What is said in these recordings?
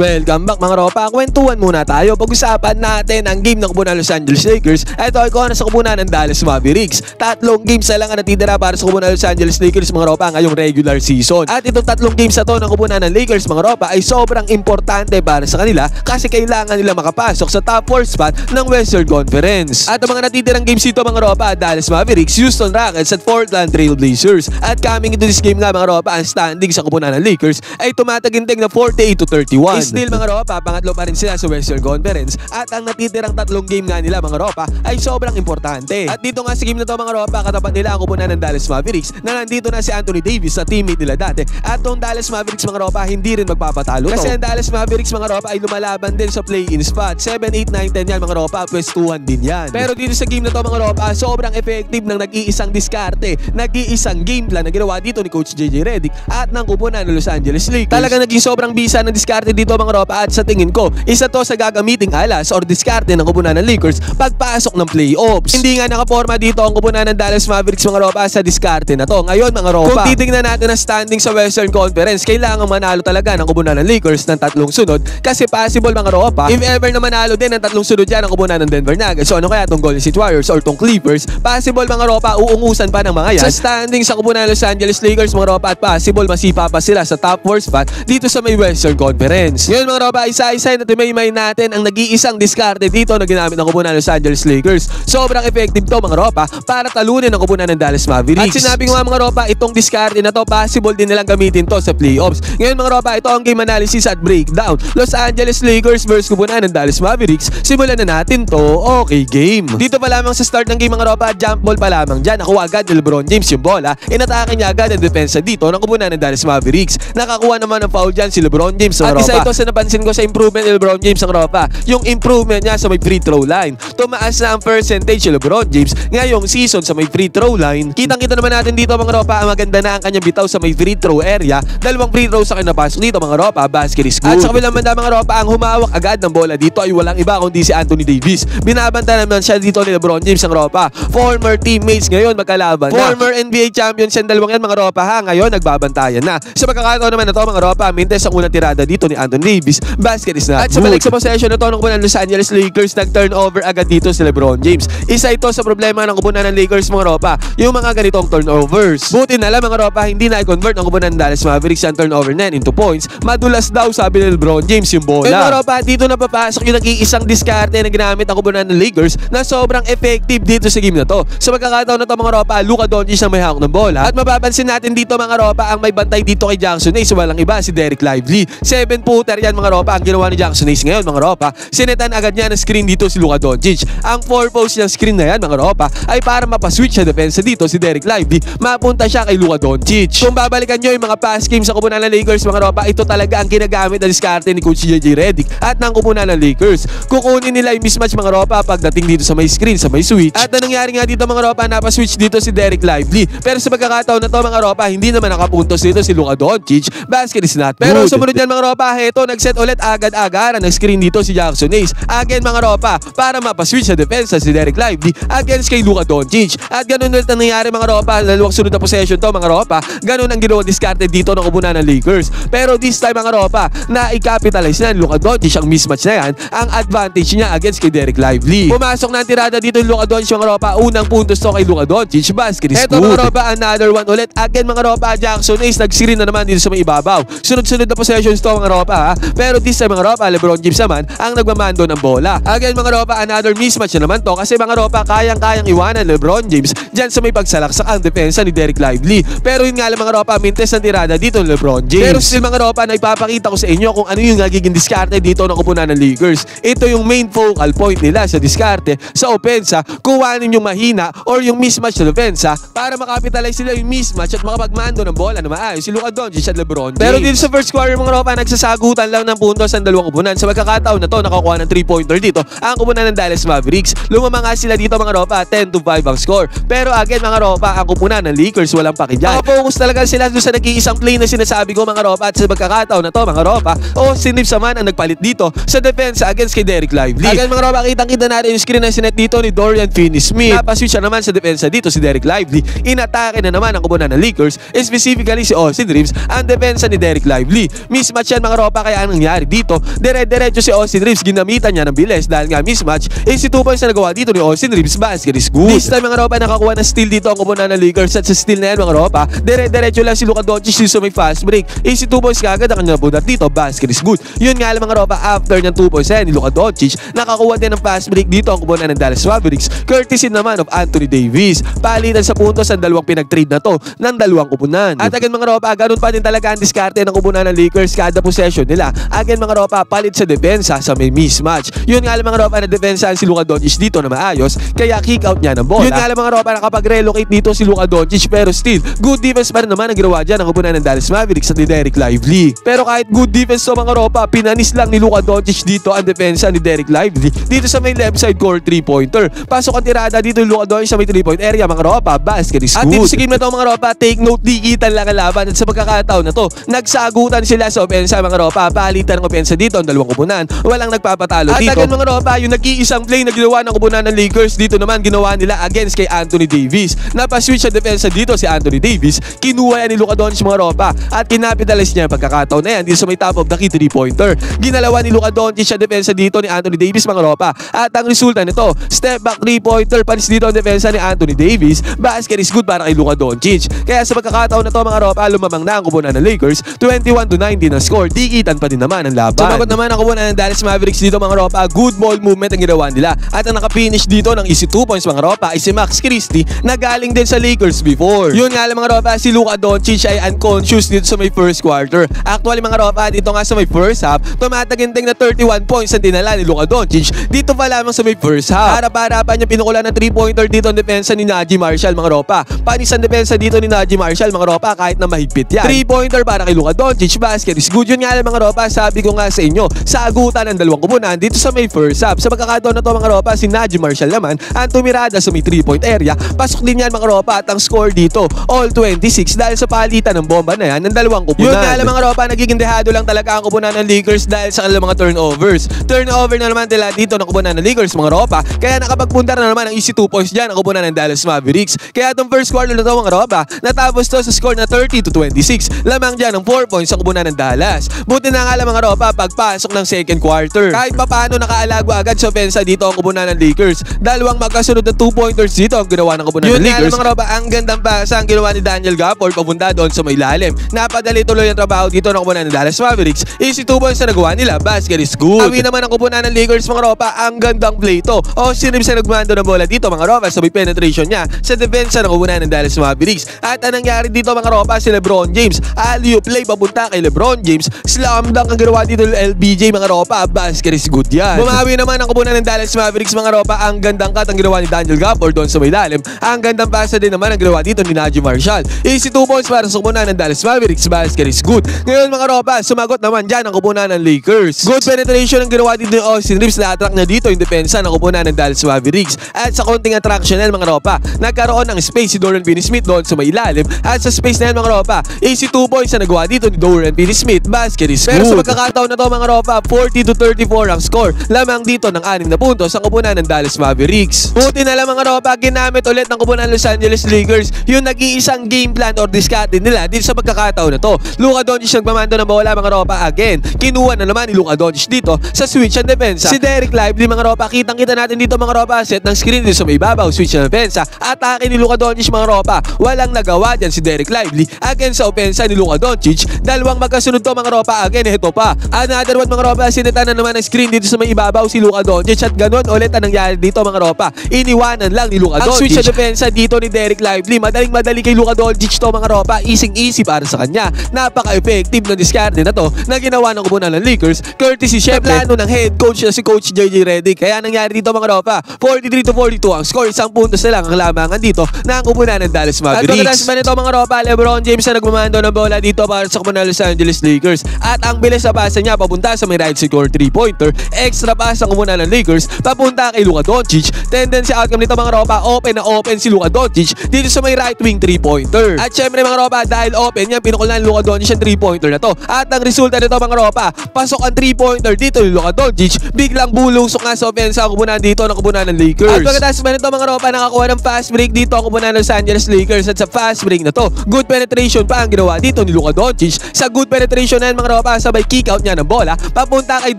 Welcome back mga ropa. Kwentuhan muna tayo. Pag-usapan natin ang game ng kupunan ng Los Angeles Lakers. Ito ay kuha na sa kupunan ng Dallas Mavericks. Tatlong games na lang ang natitira para sa kupunan ng Los Angeles Lakers mga ropa ngayong regular season. At itong tatlong games na to ng kupunan ng Lakers mga ropa ay sobrang importante para sa kanila kasi kailangan nila makapasok sa top 4 spot ng Western Conference. At ang mga natitirang games dito mga ropa, Dallas Mavericks, Houston Rockets at Portland Trail Blazers. At coming into this game nga mga ropa, ang standing sa kupunan ng Lakers ay tumataginting na 48-31. Still mga ropa, pangatlo pa rin sila sa Western Conference at ang natitirang tatlong game nga nila mga ropa ay sobrang importante. At dito nga sa game na to mga ropa, katapat nila ang kupunan ng Dallas Mavericks na nandito na si Anthony Davis sa teammate nila dati. At tong Dallas Mavericks mga ropa hindi rin magpapatalo kasi ang Dallas Mavericks mga ropa ay lumalaban din sa play-in spot. 7, 8, 9, 10 yan mga ropa, pwestuhan din yan. Pero dito sa game na to mga ropa, sobrang effective ng nag-iisang diskarte, nag-iisang game plan na ginawa dito ni Coach JJ Redick at ng kupunan ng Los Angeles Lakers. Talaga naging sobrang bisa ng diskarte dito mga ropa at sa tingin ko, isa to sa gagamiting alas or diskarte ng kupunan ng Lakers pagpasok ng playoffs. Hindi nga nakaporma dito ang kupunan ng Dallas Mavericks mga ropa sa diskarte na to. Ngayon mga ropa, kung titingnan natin ang standing sa Western Conference, kailangan manalo talaga ng kupunan ng Lakers ng tatlong sunod kasi possible mga ropa, if ever na manalo din ng tatlong sunod yan ang kupunan ng Denver Nuggets. So ano kaya tong Golden State Warriors or tong Clippers, possible mga ropa, uungusan pa ng mga yan sa standing sa kupunan ng Los Angeles Lakers mga ropa at possible masipa pa sila sa top 4 spot dito sa may Western Conference. Ngayon mga ropa, isa-isa na timay-may natin ang nag-iisang diskarte dito na ginamit ng kupunan ng Los Angeles Lakers. Sobrang effective to mga ropa para talunin ang kupunan ng Dallas Mavericks. At sinabi ko nga mga ropa, itong diskarte na to possible din nilang gamitin to sa playoffs. Ngayon mga ropa, ito ang game analysis at breakdown. Los Angeles Lakers versus kupunan ng Dallas Mavericks. Simulan na natin to. Okay game. Dito pa lamang sa start ng game mga ropa, jump ball pa lamang dyan. Nakuha agad ni LeBron James yung bola. Inatake niya agad ang depensa dito ng kupunan ng Dallas Mavericks. Nakakuha naman ng foul dyan si LeBron James mga ropa. At isa ito sa napansin ko sa improvement ni LeBron James mga ropa. Yung improvement niya sa may free throw line. Tumaas na ang percentage ni LeBron James ngayong season sa may free throw line. Kitang-kita naman natin dito mga ropa, ang maganda na ang kanyang bitaw sa may free throw area. Dalawang free throws sa kinapasok dito mga ropa, basket is good. At sa kabilang banda mga ropa, ang humawak agad ng bola dito ay walang iba kundi si Anthony Davis. Binabanta naman siya dito ni LeBron James ang ropa. Former teammates ngayon magkalaban na. Former NBA champions yan dalawang yan mga ropa ha. Ngayon nagbabantayan na. Sa pagkakataon naman na to mga ropa, mintes ang unang tirada dito ni Anthony Davis, basket is not good. At sa balik sa possession na to ng kupunan ng Los Angeles Lakers, nag-turnover agad dito si LeBron James. Isa ito sa problema ng kupunan ng Lakers mga ropa, yung mga ganitong turnovers. Buti na lang mga ropa, hindi na i-convert ng kupunan ng Dallas Mavericks ang turnover na into points. Madulas daw sabi ni LeBron James yung bola. Pero mga ropa, dito na papasok yung nag-iisang diskarte na ginamit ng kupunan ng Lakers na sobrang effective dito sa game na to. Sa pagkakataon na to mga ropa, Luka Doncic ang may hawak ng bola. At mapapansin natin dito mga ropa, ang may bantay dito kay Jackson Hayes, walang iba si Derek Lively. 7-footer yan mga ropa ang ginawa ni Jackson Hayes ngayon mga ropa. Sinetan agad niya ng screen dito si Luka Doncic. Ang 4-post niyang screen na yan mga ropa ay para mapaswitch sa depensa dito si Derek Lively. Mapunta siya kay Luka Doncic. Kung babalikan nyo yung mga pass games sa kupunan ng Lakers mga ropa, ito talaga ang ginagamit na diskarte ni Coach JJ Redick at ng kupunan ng Lakers. Kukunin nila yung mismatch mga ropa pagdating dito sa may screen, sa may switch. At anong nangyari nga dito mga ropa, napaswitch dito si Derek Lively. Pero sa pagkakataon na to mga ropa, hindi naman nakapuntos dito si Luka Doncic. Basket is not good. Pero sumunod yan mga ropa, heto nag-set ulit agad-agaran ng screen dito si Jackson Hayes. Again mga ropa, para mapaswitch sa depensa si Derek Lively against kay Luka Doncic. At ganun ulit ang nangyari mga ropa, dalawang sunod na possession to mga ropa. Ganun ang ginawa diskarte dito ng kupunan ng Lakers. Pero this time mga ropa, na-i-capitalize na Luka Doncic ang mismatch na yan, ang advantage niya against kay Derek Lively. Pumasok na ang tirada dito yung Luka Doncic mga ropa, unang puntos to kay Luka Doncic, basket is good. Eto mga ropa, another one ulit. Again mga ropa, Jackson Hayes nag-screen na naman dito sa may ibabaw. Sunod-sunod na possessions to mga ropa ha. Pero this time mga ropa, LeBron James naman ang nagmamando ng bola. Again mga ropa, another mismatch na naman to kasi mga ropa, kayang-kayang iwanan LeBron James dyan sa may pagsalaksak ang depensa ni Derek Lively. Pero yun nga lang mga ropa, mintes ang tirada dito ni LeBron James. Pero still mga ropa, naipapakita ko sa inyo kung ano yung nagiging diskarte dito ng kupunan ng Lakers. Ito yung main focal point nila sa diskarte sa opensa, kuhanin yung mahina or yung mismatch sa defensa para makapitalize sila yung mismatch at makapagmando ng bola na maayos si Luka Doncic at LeBron James. Pero dito sa first quarter mga ropa, nagsasagutan lang ng puntos ang dalawang kupunan. Sa pagkakataon na to, nakakuha ng 3-pointer dito ang kupunan ng Dallas Mavericks. Lumamang nga sila dito mga ropa, 10-5 ang score. Pero again mga ropa, ang kupunan ng Lakers walang pakidyan. Focus talaga sila doon sa nag-iisang play na sinasabi ko mga ropa. At sa pagkakataon na to mga ropa, Austin Reeves naman ang nagpalit dito sa depensa against kay Derek Lively. Again mga ropa, kitang-kita natin yung screen na sinet dito ni Dorian Finney-Smith. Napaswitch na naman sa depensa dito si Derek Lively. Inatake na naman ang kupunan ng Lakers, specifically si Austin Reeves, ang depensa ni Derek Lively. Mismatch yan mga ropa, kaya ang nangyari dito, dire-diretso si Austin Reeves, ginamitan niya ng bilis dahil nga mismatch. Si 2 points na nagawa dito ni Austin Reeves, basket is good. This time mga ropa, nakakuha ng steal dito ang kupunan ng Lakers at sa steal na yan mga ropa, dire-diretso lang si Luka Doncic dito sa may fast break. Si 2 points kagad ang kanyang budat dito, basket is good. Yun nga lang mga ropa, after ng 2 points yan ni Luka Doncic, nakakuha din ng fast break dito ang kupunan ng Dallas Mavericks, courtesy naman of Anthony Davis. Palitan sa puntos ang dalawang pinag-trade na to ng dalawang kupunan. At again mga ropa, ganun pa din talaga ang diskarte ng kupunan ng Lakers kada possession nila. Again mga ropa, palit sa depensa sa may mismatch. Yun nga lang mga ropa, na depensahan si Luka Doncic dito na maayos, kaya kick out niya ng bola. Yun nga lang mga ropa, nakapag-relocate dito si Luka Doncic, pero still, good defense pa rin naman ang ginawa dyan ang kupunan ng Dallas Mavericks at ni Derek Lively. Pero kahit good defense to mga ropa, pinanis lang ni Luka Doncic dito ang depensa ni Derek Lively dito sa may left side court 3-pointer. Pasok ang tirada dito ni Luka Doncic sa may 3-point area mga ropa, basket is good. At dito sa game na to mga ropa, take note, dikitan lang ang laban at sa pagkakataon na to, nagsagutan sila sa opensa mga ropa, palitan ng opensa dito ang dalawang kupunan, walang nagpapatalo dito. At again mga ropa, yung nag-iisang play na ginawa ng kupunan ng Lakers dito naman ginawa nila against kay Anthony Davis. Napaswitch sa depensa dito si Anthony Davis, kinuha yan ni Luka Doncic mga ropa at kinapitalize niya ang pagkakataon na yan dito sa may top of the key 3-pointer. Ginalawa ni Luka Doncic sa depensa dito ni Anthony Davis mga ropa at ang resulta nito, step back 3-pointer, panis dito ang depensa ni Anthony Davis, basket is good para kay Luka Doncic. Kaya sa pagkakataon na to mga ropa, lumamang na ang kupunan ng Lakers, 21-19 na score, dikitan pa din naman ang laban. Sumagot naman ang kupunan ng Dallas Mavericks dito mga ropa, good ball movement ang ginawa nila at ang nakapinish dito ng easy 2 points mga ropa ay si Max Christie na galing din sa Lakers before. Yun nga lang mga ropa, si Luka Doncic ay unconscious dito sa may first quarter. Actually mga ropa, dito nga sa may first half, tumataginting na 31 points ang dinala ni Luka Doncic dito pa lamang sa may first half. Harap-harapan niya pinukulan ng 3-pointer dito ang depensa ni Najee Marshall mga ropa. Panis ang depensa dito ni Najee Marshall mga ropa kahit na mahigpit yan. 3-pointer para kay Luka Doncic, basket is good. Yun nga lang mga ropa, sabi ko nga sa inyo, sagutan ng dalawang kupunan dito sa may first half. Sa pagkakataon na to mga ropa, si Najee Marshall naman ang tumirada sa may 3-point area. Pasok din yan mga ropa at ang score dito, all 26 dahil sa palitan ng bomba na yan ng dalawang kupunan. Yun nga lang mga ropa, nagiging dehado lang talaga ang kupunan ng Lakers dahil sa kanilang mga turnovers. Turnover na naman nila dito ng kupunan ng Lakers mga ropa, kaya nakapagpunta na naman ang easy 2 points dyan ang kupunan ng Dallas Mavericks. Kaya itong first quarter na to mga ropa, natapos to sa score na 30-26. Lamang dyan ang 4 points ang kupunan ng Dallas. Buti na nga lang mga ropa, pagpasok ng second quarter, kahit papaano nakaalago agad sa opensa dito ang kupunan ng Lakers. Dalawang magkasunod na 2-pointers dito ang ginawa ng kupunan ng Lakers. Yun nga lang mga ropa, ang gandang pasa ang ginawa ni Daniel Gafford papunta doon sa may lalim. Napadali tuloy ang trabaho dito ng kupunan ng Dallas Mavericks. Easy 2 points na nagawa nila, basket is good. Awi naman ang kupunan ng Lakers mga ropa, ang gandang play to. Austin Reeves na nagmando ng bola dito mga ropa sa may penetration niya sa depensa ng kupunan ng Dallas Mavericks. At anong nangyari dito mga ropa, si LeBron James, alley-oop play papunta kay LeBron James, slam dunk ang ginawa dito ng LBJ mga ropa, basket is good yan. Bumawi naman ang kupunan ng Dallas Mavericks mga ropa, ang gandang cut ang ginawa ni Daniel Gafford doon sa may lalim. Ang gandang pasa din naman ang ginawa dito ni Najee Marshall. Easy 2 points para sa kupunan ng Dallas Mavericks, basket is good. Ngayon mga ropa, sumagot naman dyan ang kupunan ng Lakers. Good penetration ang ginawa dito ni Austin Reeves, na-attract niya dito yung depensa ng kupunan ng Dallas Mavericks. At sa konting attraction na mga ropa, nagkaroon ng space si Dorian Finney-Smith doon sa may ilalim. At sa space na yan mga ropa, easy 2 points na nagawa dito ni Dorian Finney-Smith, basket is good. Pero sa pagkakataon na to mga ropa, 40-34 ang score. Lamang dito ng 6 na puntos ang kupunan ng Dallas Mavericks. Buti na lang mga ropa, ginamit ulit ng kupunan ng Los Angeles Lakers yung nag-iisang game plan or diskarte nila dito sa pagkakataon na to. Luka Doncic nagmamando ng bola mga ropa again. Kinuha na naman ni Luka Doncic dito sa switch and depensa. Si Derek Lively mga ropa, kitang-kita natin dito mga ropa, set ng screen dito sa may babaw, switch and depensa. Atake ni Luka Doncic mga ropa, walang nagawa dyan si Derek Lively again sa opensa ni Luka Doncic. Dalawang magkasunod to mga ropa, again ito pa. Another one mga ropa, sinita na naman ng screen dito sa may ibabaw si Luka Doncic at ganun ulit ang nangyari dito mga ropa. Iniwanan lang ni Luka Doncic. Ang switch and depensa dito ni Derek Lively, madaling-madali kay Luka Doncic to mga ropa, easy para sa kanya. Napaka-effective na diskarte na to na ginawa ng kupunan ng Lakers, courtesy syempre plano ng head coach na si Coach JJ Redick. Kaya nangyari dito mga ropa, 43-42 ang score, isang puntos na lang ang lamangan dito ng kupunan ng Dallas Mavericks. At pagkatapos pa nito mga ropa, LeBron James na nagmamando ng bola dito para sa kupunan ng Los Angeles Lakers. At ang bilis na pasa niya papunta sa may right side 3-pointer, extra pass ang kupunan ng Lakers papunta kay Luka Doncic. Tendency outcome nito mga ropa, open na open si Luka Doncic dito sa may right wing 3-pointer. At syempre mga ropa, dahil open yan, pinukulan ng Luka Doncic ang 3-pointer na to. At ang resulta nito mga ropa, pasok ang 3-pointer dito ni Luka Doncic, biglang bulusok nga sa opensa ang kupunan dito ng kupunan ng Lakers. At pagkatapos ba nito mga ropa, nakakuha ng fast break dito ang kupunan ng Los Angeles Lakers. At sa fast break na to, good penetration pa ang ginawa dito ni Luka Doncic. Sa good penetration na yan mga ropa, ropa sabay kick out niya ng bola papunta kay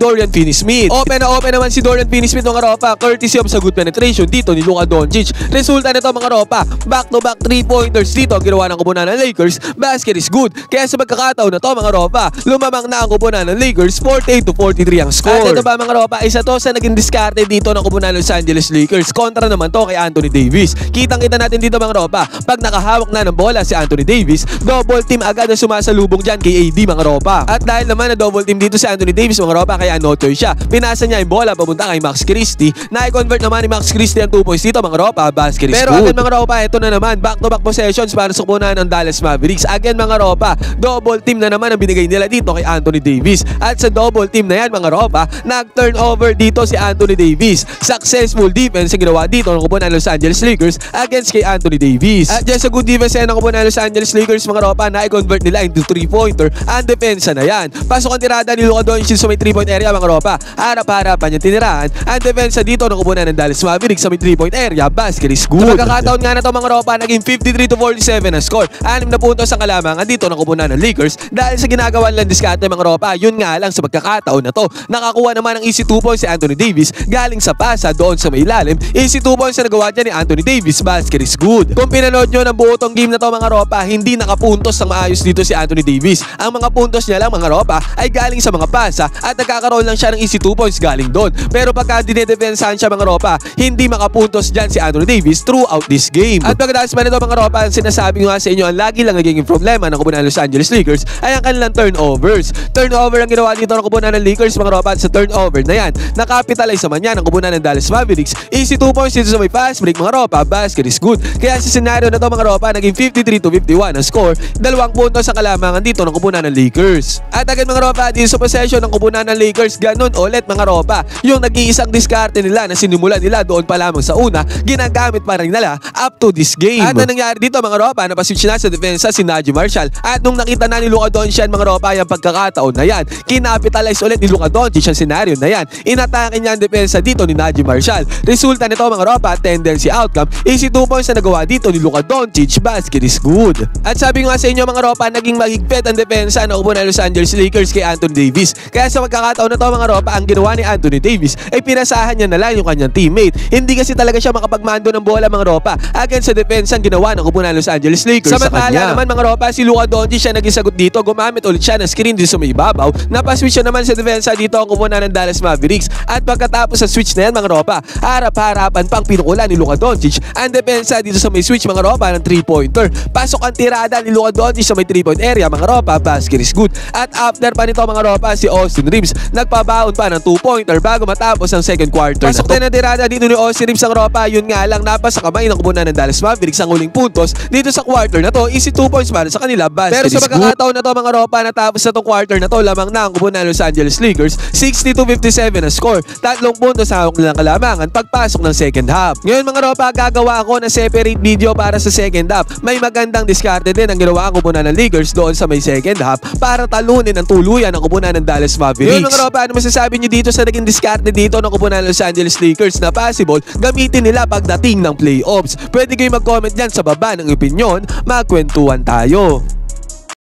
Dorian Finney-Smith. Open na open naman si Dorian Finney-Smith mga ropa courtesy of sa good penetration dito ni Luka Doncic. Resulta nito mga ropa, back-to-back 3-pointers dito ang ginawa ng kupunan ng Lakers. Basket is good. Kaya sa pagkakataon na to mga ropa, lumamang na ang kupunan ng Lakers 48-43 ang score. At ito ba mga ropa, isa to sa naging diskarte dito ng kupunan ng Los Angeles Lakers. Kontra naman to kay Anthony Davis. Kitang-kita natin dito mga ropa, pag nakahawak na ng bola si Anthony Davis, double team agad na sumasalubong dyan kay AD mga ropa. At dahil naman na double team dito si Anthony Davis mga ropa, kaya no choice siya. Pinasa niya yung bola papunta kay Max Christie. Na-convert naman ni Max Christie ang 2 points dito mga ropa. Basket is good. Pero agad mga ropa, ito na naman, back-to-back possessions para sa kupunan ng Dallas Mavericks. Again mga ropa, double team na naman ang binigay nila dito kay Anthony Davis. At sa double team na yan mga ropa, nag-turnover dito si Anthony Davis. Successful defense ang ginawa dito ng kupunan ng Los Angeles Lakers against kay Anthony Davis. At just sa good defense yan ng kupunan ng Los Angeles Lakers mga ropa, na-convert nila into 3-pointer. Ang depensa na yan. Pasok ang tirada ni Luka Doncic sa may 3-point area mga ropa. Harap-harapan yung tinirahan. Ang depensa dito ng kupunan ng Dallas Mavericks sa may 3-point area. Basket is good. Sa pagkakataon nga na to mga ropa, naging 53-47 ang score. 6 na puntos ang kalamangan dito ng kupunan ng Lakers dahil sa ginagawa lang diskarte mga ropa. Yun nga lang sa pagkakataon na to, nakakuha naman ng easy 2 points si Anthony Davis galing sa pasa doon sa may ilalim. Easy 2 points na nagawa niya ni Anthony Davis. Basket is good. Kung pinanood nyo ng buo tong game na to mga ropa, hindi nakapuntos ng maayos dito si Anthony Davis. Ang mga puntos niya lang mga ropa ay galing sa mga pasa at nagkakaroon lang siya ng easy 2 points galing doon. Pero pagka dinedefensahan siya mga ropa, hindi makapuntos dyan si Anthony Davis throughout this game. At pagkatapos pa nito mga ropa, ang sinasabi nga sa inyo, ang lagi lang nagiging problema ng kupunan ng Los Angeles Lakers ay ang kanilang turnovers. Turnover ang ginawa dito ng kupunan ng Lakers mga ropa, at sa turnover na yan, nakapitalize naman yan ng kupunan ng Dallas Mavericks. Easy 2 points dito sa may fast break mga ropa. Basket is good. Kaya sa scenario na to mga ropa, naging 53-51 ang score. 2 puntos sa kalamangan dito ng kupunan ng Lakers. At agad mga ropa, dito sa possession ng kupunan ng Lakers, ganun ulit mga ropa. Yung nag-iisang diskarte nila na sinimula nila doon pa lamang sa una, ginagamit pa rin nila up to this game. At ang nangyari dito mga ropa, napaswitch na sa depensa si Naji Marshall. At nung nakita na ni Luka Doncic mga ropa yung pagkakataon na yan, kinapitalize ulit ni Luka Doncic ang scenario na yan. Inatake niya ang depensa dito ni Naji Marshall. Resulta nito mga ropa, tendency outcome, easy 2 points na nagawa dito ni Luka Doncic. Basket is good. At sabi nga sa inyo mga ropa, naging mahigpit ang depensa ng kupunan ng Los Angeles Lakers kay Anthony Davis. Kaya sa pagkakataon na to mga ropa, ang ginawa ni Anthony Davis ay pinasahan niya na lang yung kanyang teammate. Hindi kasi talaga siya makapagmando ng bola mga ropa against sa depensa ang ginawa ng kupunan ng Los Angeles Lakers. Samantala naman mga ropa, si Luka Doncic siya naging sagot dito. Gumamit ulit siya ng screen dito sa may ibabaw. Napaswitch siya naman sa depensa dito ang kupunan ng Dallas Mavericks. At pagkatapos sa switch na yan mga ropa, harap-harapan pang pinukulan ni Luka Doncic ang depensa dito sa may switch mga ropa ng 3-pointer. Pasok ang tirada ni Luka Doncic sa may 3-point area mga ropa. Basket is good. At after pa nito mga ropa, si Austin Reeves nagpabaon pa ng 2-pointer bago matapos ang second quarter. Pasok din ang tirada dito ni Austin Reeves ang ropa. Yun nga lang, napasa kamay ng kupunan ng Dallas Mavericks ang huling puntos dito sa quarter na to. Easy 2 points para sa kanila. Basket. Pero sa pagkakataon na to mga ropa, natapos na tong quarter na to, lamang na ang kupunan ng Los Angeles Lakers. 62-57 ang score. 3 puntos sa hawak nilang kalamangan pagpasok ng second half. Ngayon mga ropa, gagawa ako ng separate video para sa second half. May magandang diskarte din ang ginawa ang kupunan ng Lakers doon sa may second half para talunin ang tuluyan ng kupunan ng Dallas Mavericks. Ngayon mga ropa, ano masasabi nyo dito sa naging diskarte dito ng kupunan ng Los Angeles Lakers na possible gamitin nila pagdating ng playoffs? Pwede kayo mag-comment dyan sa baba ng opinion. Magkwentuhan tayo.